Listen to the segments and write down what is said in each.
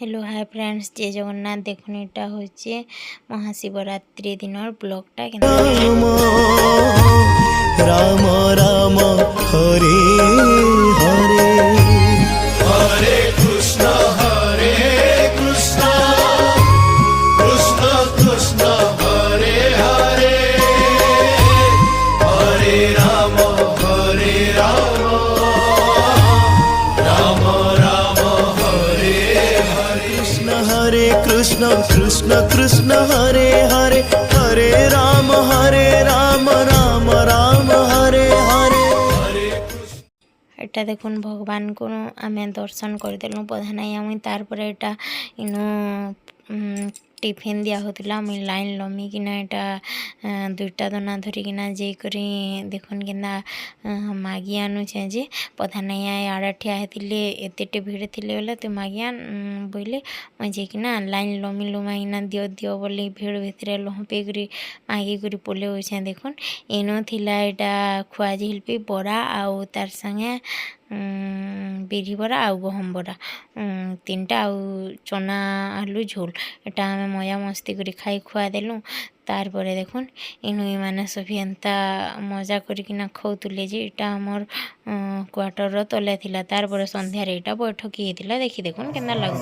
Hello hi friends जय जगन्नाथ। देखुन এটা হচ্ছে মহাশিবরাত্রি দিনর ব্লগটা কিন্তু রাম রাম হরে হরে হরে কৃষ্ণ কৃষ্ণ কৃষ্ণ কৃষ্ণ হরে হরে হরে রাম রাম রাম হরে হরে কৃষ্ণ কৃষ্ণ কৃষ্ণ হরে হরে হরে রাম রাম রাম হরে হরে। এটা দেখুন ভগবান को आम दर्शन करदेलु प्रधान मुई तारपर एटा इनो टिफिन दिया होता मुई लाइन लमिकिना यहाँ दुईटा दना धरिकिना जेकरी देखुन कि मागी आनुचे जे प्रधान आड़ा ठिया होते एते भिड़ थी बोले तु मागिया बोले मुझे जेकिना लाइन लमी लुमाइना दियो दियो बोली भिड़ भितर लहपेकरी मागिकी पोले होछे। देखुन इनो थिला एटा खुआ झिल्पी बड़ा आउ तार संगे बिरी बरा आउ गहम बरा तीनटा आउ चना आलू झोल एटा आम मजा मस्ती करी खाई खुआ देलु। तार परे देखुन इनु माने सभी एंता मजा करिकिना खाउतले जे एटा हमर क्वार्टर रो तले थिला। तार परे संध्या रे एटा बैठक हेतिला देखि देखुन केना लागु।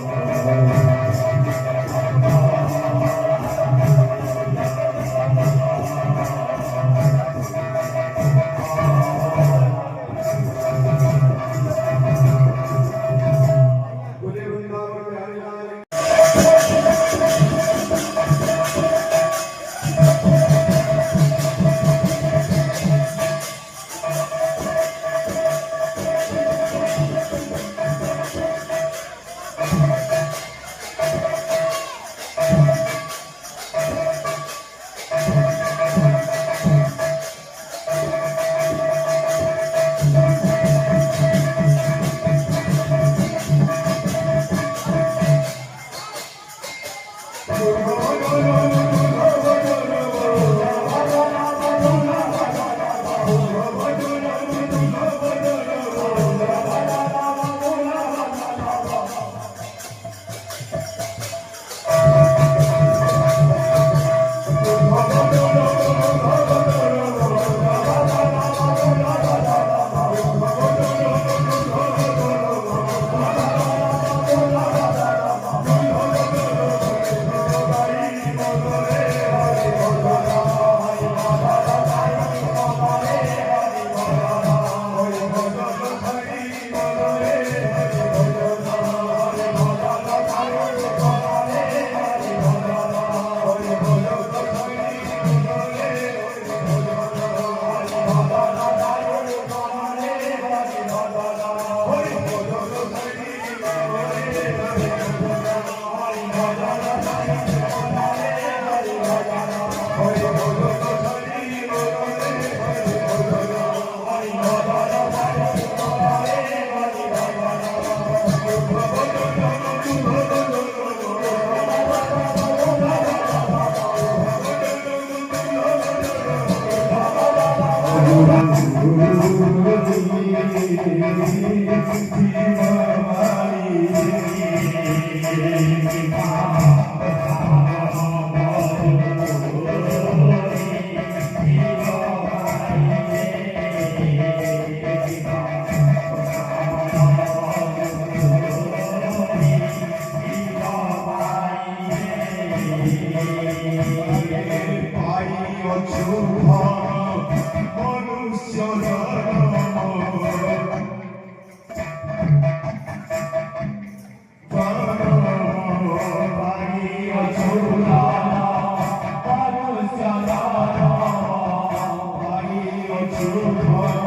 True